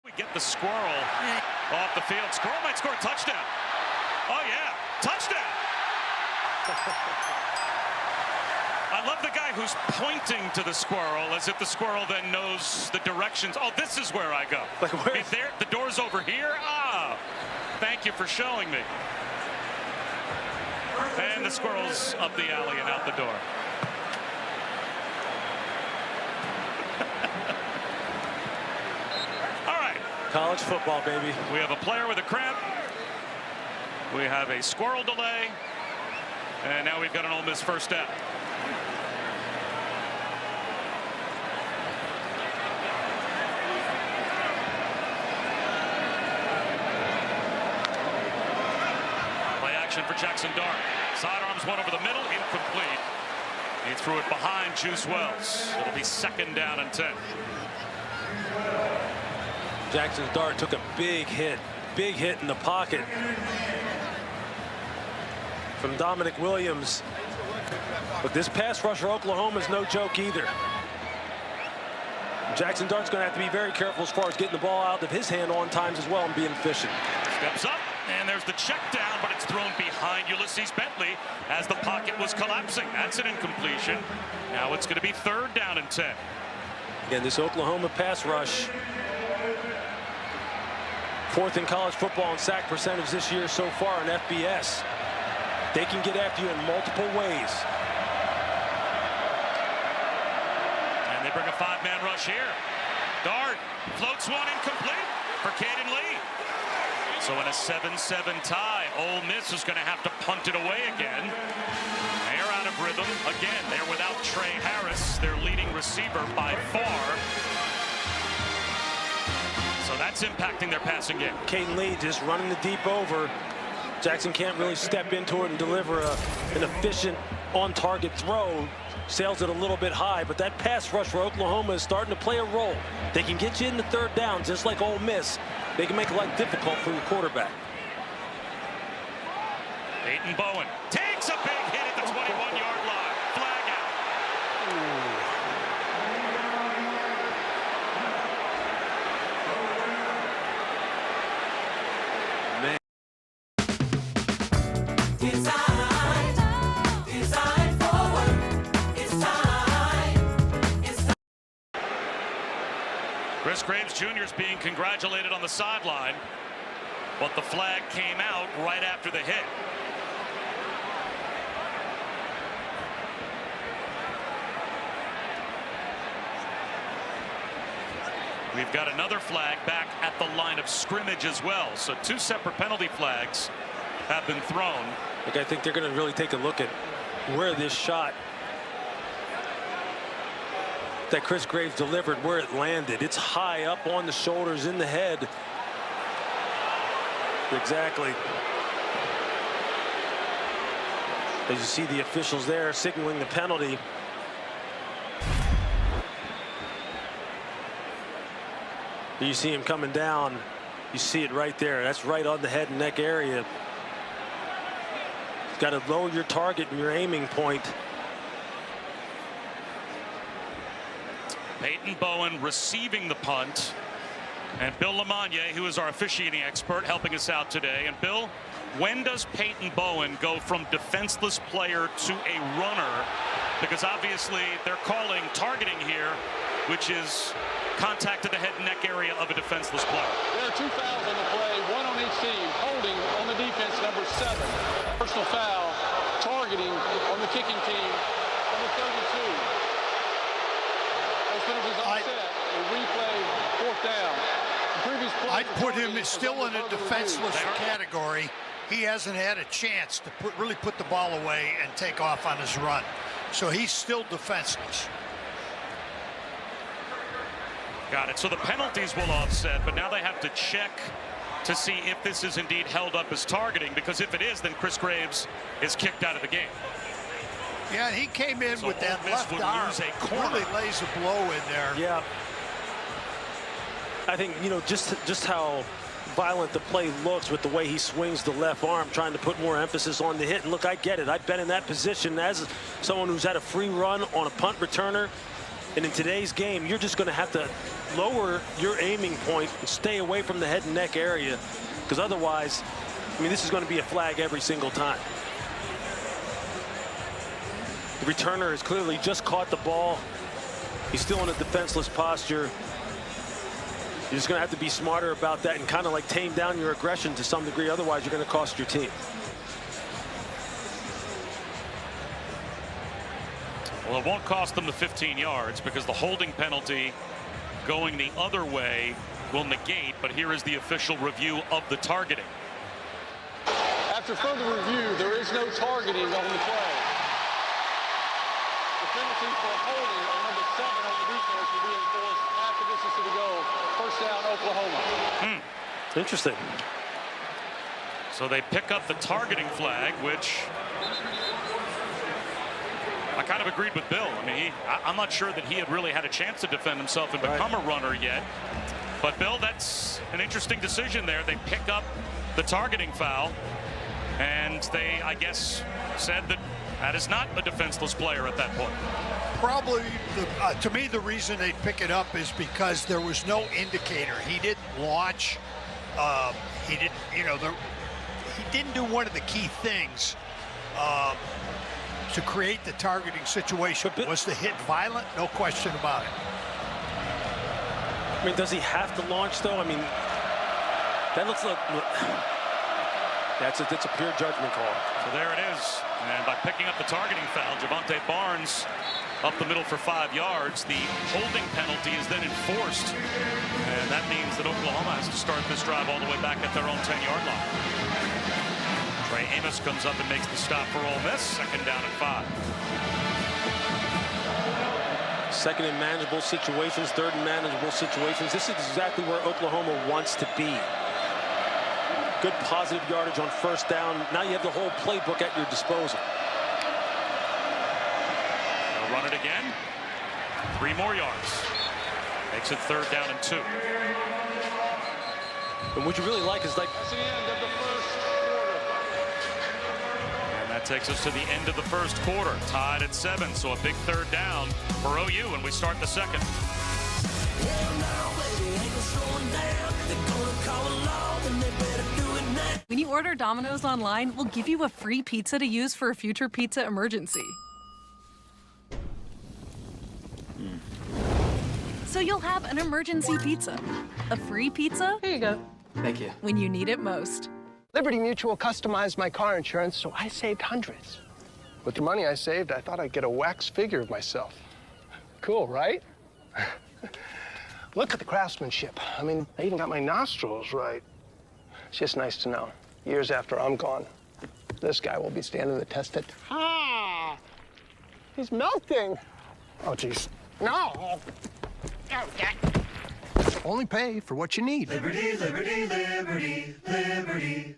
We get the squirrel off the field. Squirrel might score a touchdown. Oh, yeah. Touchdown. I love the guy who's pointing to the squirrel as if the squirrel then knows the directions. Oh, this is where I go. Like where? If there, the door's over here. Ah, thank you for showing me. And the squirrel's up the alley and out the door. All right. College football, baby. We have a player with a cramp. We have a squirrel delay. And now we've got an Ole Miss first down. Play action for Jackson Dart. Sidearms one over the middle, incomplete. He threw it behind Juice Wells. It'll be second down and 10. Jackson Dart took a big hit in the pocket from Dominic Williams. But this pass rush for Oklahoma is no joke either. Jackson Dart's going to have to be very careful as far as getting the ball out of his hand on times as well and being efficient. Steps up, and there's the check down, but it's thrown behind Ulysses Bentley as the pocket was collapsing. That's an incompletion. Now it's going to be third down and 10. Again, this Oklahoma pass rush, fourth in college football in sack percentage this year so far in FBS. They can get after you in multiple ways. And they bring a five-man rush here. Dart floats one incomplete for Caden Lee. So in a 7-7 tie, Ole Miss is going to have to punt it away again. They're out of rhythm. Again, they're without Trey Harris, their leading receiver by far. So that's impacting their passing game. Caden Lee just running the deep over. Jackson can't really step into it and deliver an efficient on-target throw. Sails it a little bit high, but that pass rush for Oklahoma is starting to play a role. They can get you in the third down just like Ole Miss. They can make life difficult for your quarterback. Peyton Bowen takes a big hit at the 21-yard line. Flag out. Man. Designed forward. It's time. Chris Graves Jr. is being congratulated on the sideline, but the flag came out right after the hit. We've got another flag back at the line of scrimmage as well. So two separate penalty flags have been thrown. Look, I think they're going to really take a look at where this shot that Chris Graves delivered, where it landed. It's high up on the shoulders, in the head. Exactly. As you see the officials there signaling the penalty. You see him coming down. You see it right there. That's right on the head and neck area. You've got to lower your target and your aiming point. Peyton Bowen receiving the punt. And Bill Lamagna, who is our officiating expert, helping us out today. And Bill, when does Peyton Bowen go from defenseless player to a runner? Because obviously they're calling targeting here, which is contact to the head and neck area of a defenseless player. There are 2 fouls on the play, one on each team. Holding on the defense, number 7. Personal foul, targeting on the kicking team, number 32. Those penalties offset. A replay, fourth down. I'd put him still in a defenseless category. He hasn't had a chance to really put the ball away and take off on his run. So he's still defenseless. Got it. So the penalties will offset, but now they have to check to see if this is indeed held up as targeting, because if it is, then Chris Graves is kicked out of the game. Yeah, he came in So with that Ole Miss left would arm. lose a corner. Really lays a blow in there. Yeah. I think, you know, just how violent the play looks with the way he swings the left arm, trying to put more emphasis on the hit. And look, I get it. I've been in that position as someone who's had a free run on a punt returner. And in today's game, you're just going to have to lower your aiming point and stay away from the head and neck area, because otherwise, I mean, this is going to be a flag every single time. The returner has clearly just caught the ball. He's still in a defenseless posture. You're just going to have to be smarter about that and kind of like tame down your aggression to some degree. Otherwise, you're going to cost your team. Well, it won't cost them the 15 yards because the holding penalty going the other way will negate. But here is the official review of the targeting. After further review, there is no targeting on the play. The penalty for holding on number 7 on the defense will be enforced after this is to go. First down, Oklahoma. Interesting. So they pick up the targeting flag, which I kind of agreed with Bill. I mean, I'm not sure that he had really had a chance to defend himself and become a runner yet. But, Bill, that's an interesting decision there. They pick up the targeting foul, and they, I guess, said that that is not a defenseless player at that point. Probably, to me, the reason they pick it up is because there was no indicator. He didn't launch. He didn't, he didn't do one of the key things to create the targeting situation. Was the hit violent? No question about it. I mean, does he have to launch, though? I mean, that looks like that's a pure judgment call. So there it is. And by picking up the targeting foul, Javante Barnes up the middle for 5 yards. The holding penalty is then enforced. And that means that Oklahoma has to start this drive all the way back at their own 10-yard line. Trey Amos comes up and makes the stop for Ole Miss. Second down and 5. Second in manageable situations, third in manageable situations. This is exactly where Oklahoma wants to be. Good positive yardage on first down. Now you have the whole playbook at your disposal. They'll run it again. 3 more yards. Makes it third down and 2. And what you really like is like... That's the end of the first quarter. And that takes us to the end of the first quarter. Tied at 7, so a big third down for OU when we start the second. When you order Domino's online, we'll give you a free pizza to use for a future pizza emergency. So you'll have an emergency pizza. A free pizza? Here you go. Thank you. When you need it most. Liberty Mutual customized my car insurance, so I saved hundreds. With the money I saved, I thought I'd get a wax figure of myself. Cool, right? Look at the craftsmanship. I mean, I even got my nostrils right. It's just nice to know, years after I'm gone, this guy will be standing the test of time. He's melting. Oh, geez. No. Only pay for what you need. Liberty, liberty, liberty, liberty.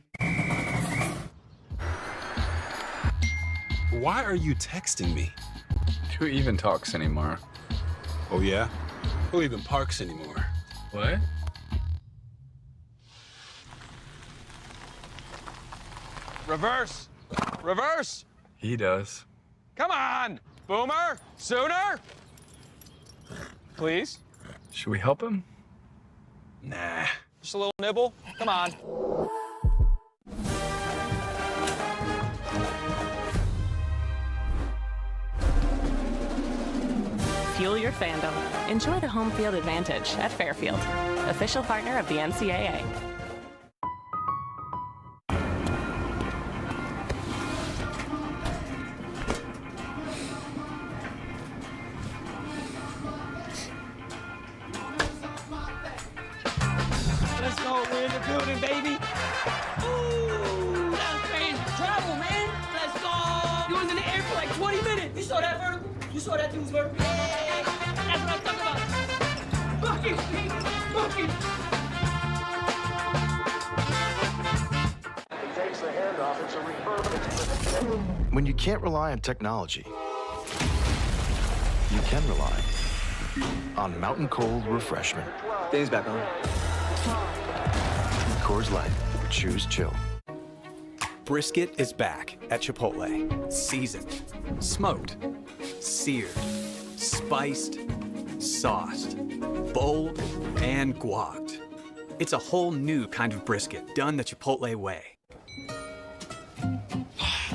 Why are you texting me? Who even talks anymore? Oh, yeah? Who even parks anymore? What? Reverse! Reverse! He does. Come on! Boomer! Sooner! Please? Should we help him? Nah. Just a little nibble? Come on. Fuel your fandom. Enjoy the home field advantage at Fairfield, official partner of the NCAA. Let's go, we're in the building, baby. Ooh, that's fancy travel, man. Let's go. You was in the air for like 20 minutes. You saw that vertical? You saw that dude's vertical? Yeah, that's what I'm talking about. Bucket, bucket. He takes the handoff. It's a refurb. When you can't rely on technology, you can rely on Mountain Cold Refreshment. Dave's back on. Coors Light. Choose chill. Brisket is back at Chipotle. Seasoned, smoked, seared, spiced, sauced, bold, and guacced. It's a whole new kind of brisket done the Chipotle way.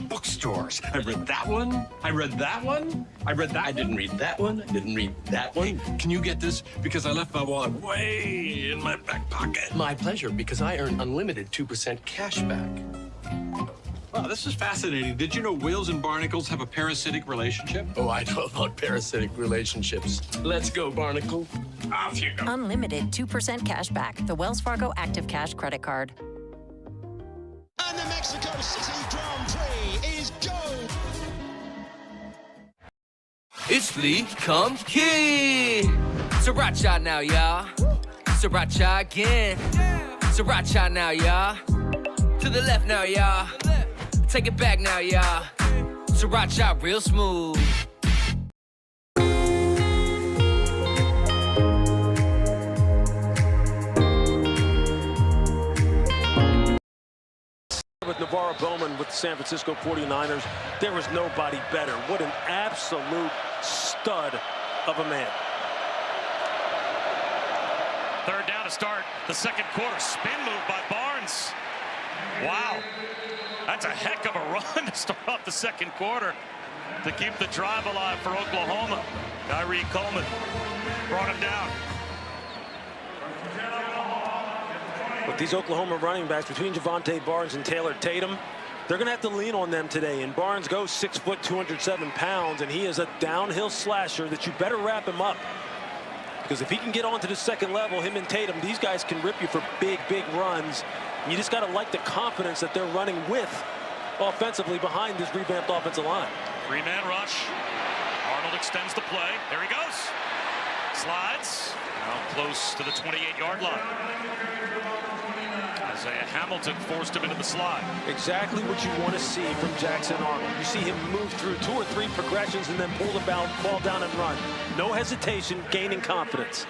Bookstores. I read that one. I read that one. I read that. I didn't read that one. I didn't read that one. Hey, can you get this? Because I left my wallet way in my back pocket. My pleasure, because I earn unlimited 2% cash back. Wow, this is fascinating. Did you know whales and barnacles have a parasitic relationship? Oh, I know about parasitic relationships. Let's go, Barnacle. Off you go. Unlimited 2% cash back. The Wells Fargo Active Cash Credit Card. And the Mexico City Grand Prix is go! It's the Come Kid! Sriracha now, y'all. Sriracha again. Sriracha now, y'all. To the left now, y'all. Take it back now, y'all. Sriracha real smooth. With Navarro Bowman with the San Francisco 49ers, there was nobody better. What an absolute stud of a man. Third down to start the second quarter. Spin move by Barnes. Wow. That's a heck of a run to start off the second quarter to keep the drive alive for Oklahoma. Kyrie Coleman brought him down. With these Oklahoma running backs between Javonte Barnes and Taylor Tatum, they're going to have to lean on them today. And Barnes goes 6 foot, 207 pounds, and he is a downhill slasher that you better wrap him up. Because if he can get onto the second level, him and Tatum, these guys can rip you for big, big runs. You just got to like the confidence that they're running with offensively behind this revamped offensive line. Three-man rush. Arnold extends the play. There he goes. Slides. Now close to the 28-yard line. Isaiah Hamilton forced him into the slide. Exactly what you want to see from Jackson Arnold. You see him move through 2 or 3 progressions and then pull the ball down and run. No hesitation, gaining confidence.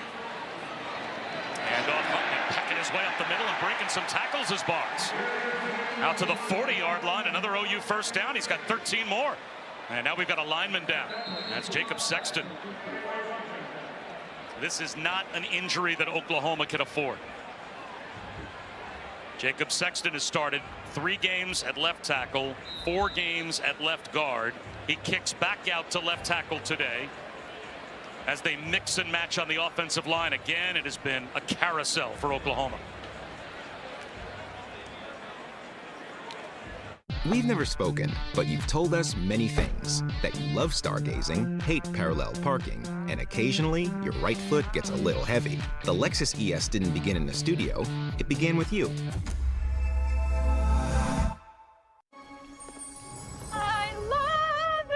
And off Hutton, pecking his way up the middle and breaking some tackles as Barnes. Out to the 40-yard line, another OU first down. He's got 13 more. And now we've got a lineman down. That's Jacob Sexton. This is not an injury that Oklahoma can afford. Jacob Sexton has started 3 games at left tackle, 4 games at left guard. He kicks back out to left tackle today. As they mix and match on the offensive line again, it has been a carousel for Oklahoma. We've never spoken, but you've told us many things. That you love stargazing, hate parallel parking, and occasionally your right foot gets a little heavy. The Lexus ES didn't begin in the studio, it began with you. I love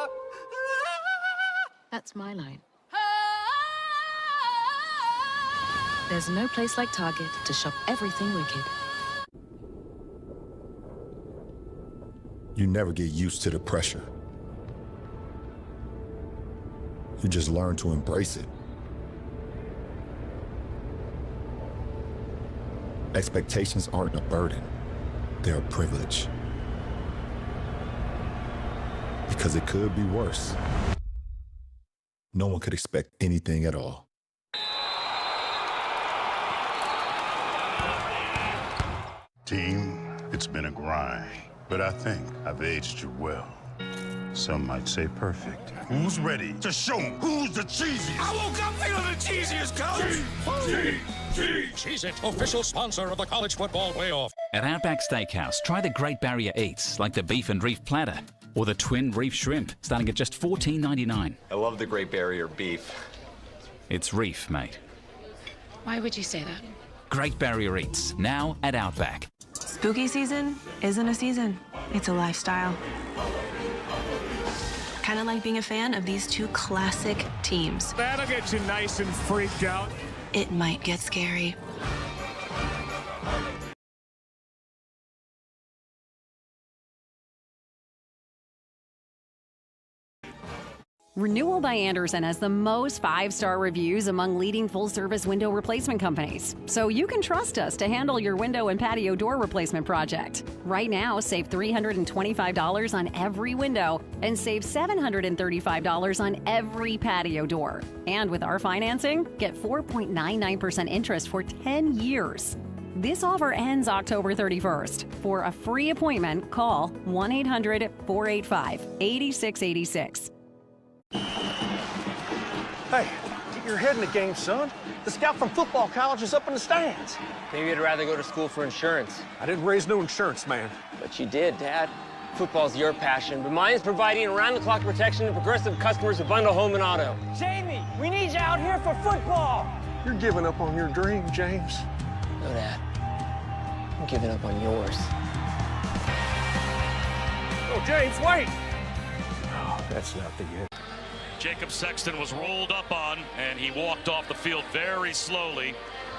it. That's my line. There's no place like Target to shop everything wicked. You never get used to the pressure. You just learn to embrace it. Expectations aren't a burden, they're a privilege. Because it could be worse. No one could expect anything at all. Team, it's been a grind, but I think I've aged you well. Some might say perfect. Who's ready to show 'em who's the cheesiest? I woke up feeling the cheesiest, coach! Cheez-It, official sponsor of the college football playoff. At Outback Steakhouse, try the Great Barrier Eats, like the beef and reef platter, or the twin reef shrimp, starting at just $14.99. I love the Great Barrier beef. It's reef, mate. Why would you say that? Great Barrier Eats, now at Outback. Spooky season isn't a season, it's a lifestyle. Kind of like being a fan of these 2 classic teams. That'll get you nice and freaked out. It might get scary. Renewal by Andersen has the most 5-star reviews among leading full-service window replacement companies, so you can trust us to handle your window and patio door replacement project. Right now, save $325 on every window and save $735 on every patio door. And with our financing, get 4.99% interest for 10 years. This offer ends October 31st. For a free appointment, call 1-800-485-8686. Hey, get your head in the game, son. The scout from football college is up in the stands. Maybe you'd rather go to school for insurance. I didn't raise no insurance, man. But you did, Dad. Football's your passion, but mine is providing around-the-clock protection to progressive customers who bundle home and auto. Jamie, we need you out here for football. You're giving up on your dream, James. No, Dad. I'm giving up on yours. Oh, James, wait! Oh, that's not the end. Jacob Sexton was rolled up on, and he walked off the field very slowly.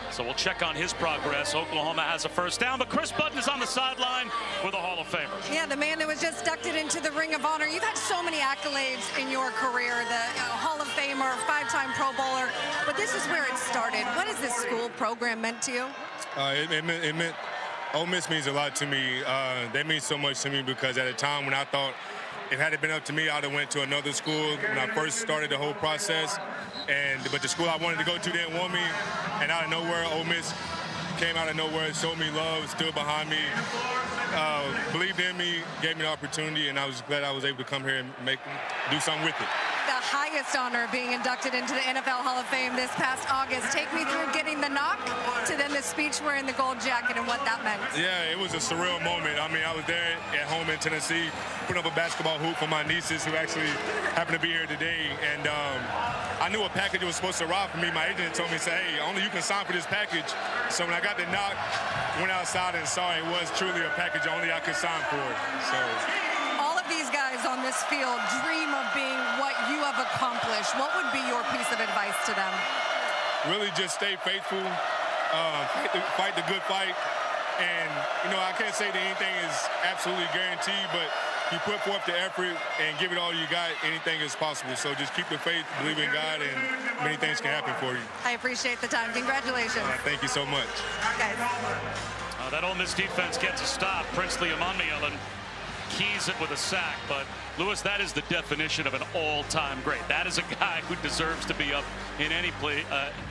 So we'll check on his progress. Oklahoma has a first down, but Chris Button is on the sideline with a Hall of Famer. Yeah, the man that was just inducted into the Ring of Honor. You've had so many accolades in your career, the Hall of Famer, 5-time Pro Bowler, but this is where it started. What has this school program meant to you? It meant Ole Miss means a lot to me. They mean so much to me because at a time when I thought if it had been up to me, I'd have went to another school when I first started the whole process. But the school I wanted to go to didn't want me, and out of nowhere, Ole Miss came out of nowhere, showed me love, stood behind me, believed in me, gave me the opportunity, and I was glad I was able to come here and do something with it. The highest honor being inducted into the NFL Hall of Fame this past August. Take me through getting the knock to then the speech wearing the gold jacket and what that meant. Yeah, it was a surreal moment. I mean, I was there at home in Tennessee, putting up a basketball hoop for my nieces who actually happened to be here today. And I knew a package was supposed to arrive for me. My agent told me, hey, only you can sign for this package. So when I got the knock, went outside and saw it was truly a package only I could sign for. So all of these guys on this field dream of being what you have accomplished. What would be your piece of advice to them? Really just stay faithful, fight the good fight. And, I can't say that anything is absolutely guaranteed, but you put forth the effort and give it all you got, anything is possible. So just keep the faith, believe in God, and many things can happen for you. I appreciate the time. Congratulations. Thank you so much. Guys. That Ole Miss defense gets a stop. Princely Amanmielen keys it with a sack, but Lewis, that is the definition of an all-time great. That is a guy who deserves to be up in any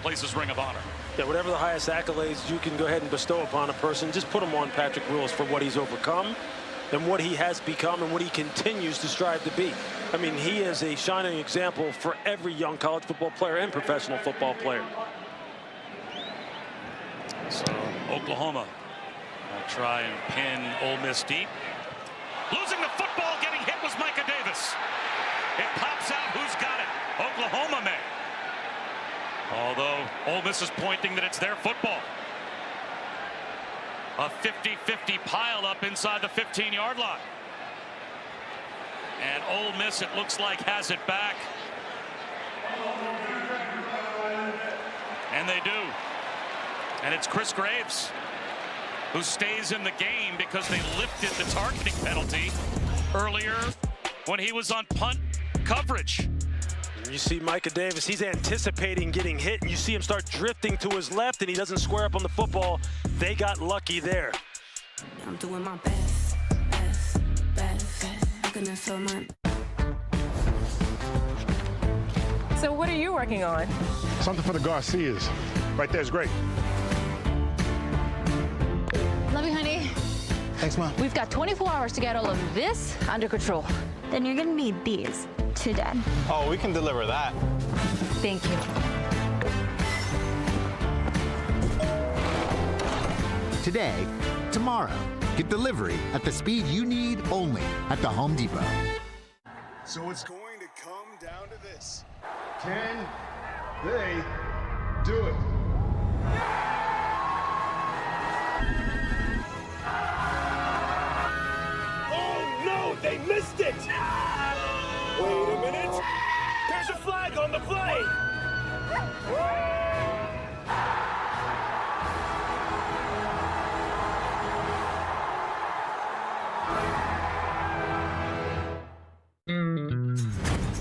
place's Ring of Honor. Yeah, whatever the highest accolades you can go ahead and bestow upon a person, just put him on Patrick Willis for what he's overcome and what he has become and what he continues to strive to be. I mean, he is a shining example for every young college football player and professional football player. So Oklahoma will try and pin Ole Miss deep. Losing the football, getting hit was Micah Davis. It pops out. Who's got it? Oklahoma may. Although Ole Miss is pointing that it's their football. A 50-50 pile up inside the 15-yard line. And Ole Miss, it looks like, has it back. And they do. And it's Chris Graves who stays in the game because they lifted the targeting penalty earlier when he was on punt coverage. You see Micah Davis, he's anticipating getting hit, and you see him start drifting to his left, and he doesn't square up on the football. They got lucky there. I'm doing my best. Looking to fill my... So what are you working on? Something for the Garcias. Right there's great. Love you, honey. Thanks, Mom. We've got 24 hours to get all of this under control. Then you're gonna need these to Dad. Oh, we can deliver that. Thank you. Today, tomorrow. Get delivery at the speed you need only at the Home Depot. So it's going to come down to this. Can they do it? Oh, no, they missed it! Wait a minute. There's a flag on the play.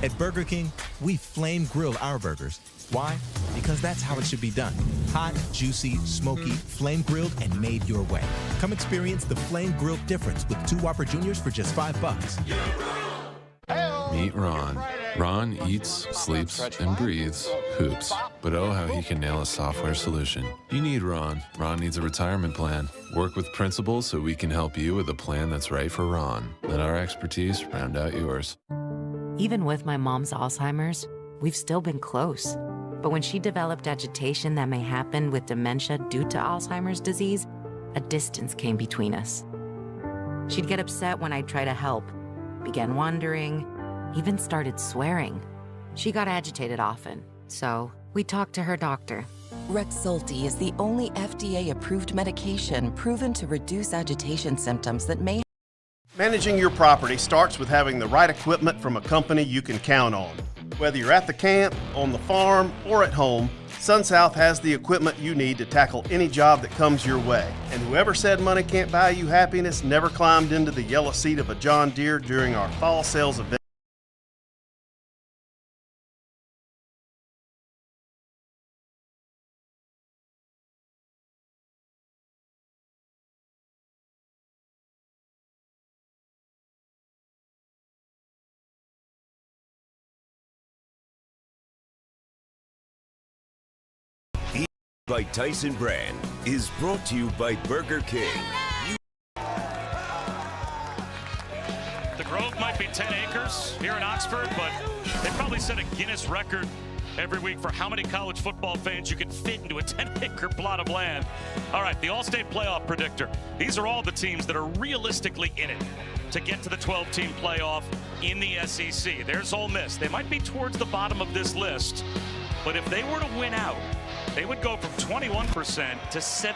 At Burger King, we flame grill our burgers. Why? Because that's how it should be done. Hot, juicy, smoky, flame grilled, and made your way. Come experience the flame grilled difference with 2 Whopper Juniors for just $5. Meet Ron. Ron eats, sleeps, and breathes hoops. But oh, how he can nail a software solution. You need Ron. Ron needs a retirement plan. Work with Principal so we can help you with a plan that's right for Ron. Let our expertise round out yours. Even with my mom's Alzheimer's, we've still been close. But when she developed agitation that may happen with dementia due to Alzheimer's disease, a distance came between us. She'd get upset when I'd try to help, began wandering, even started swearing. She got agitated often, so we talked to her doctor. Rexulti is the only FDA-approved medication proven to reduce agitation symptoms that may... Managing your property starts with having the right equipment from a company you can count on. Whether you're at the camp, on the farm, or at home, SunSouth has the equipment you need to tackle any job that comes your way. And whoever said money can't buy you happiness never climbed into the yellow seat of a John Deere during our fall sales event. By Tyson brand is brought to you by Burger King. The Grove might be 10 acres here in Oxford, but they probably set a Guinness record every week for how many college football fans you can fit into a 10-acre plot of land. All right, the All-State Playoff Predictor. These are all the teams that are realistically in it to get to the 12-team playoff in the SEC. There's Ole Miss. They might be towards the bottom of this list, but if they were to win out, they would go from 21% to 7%.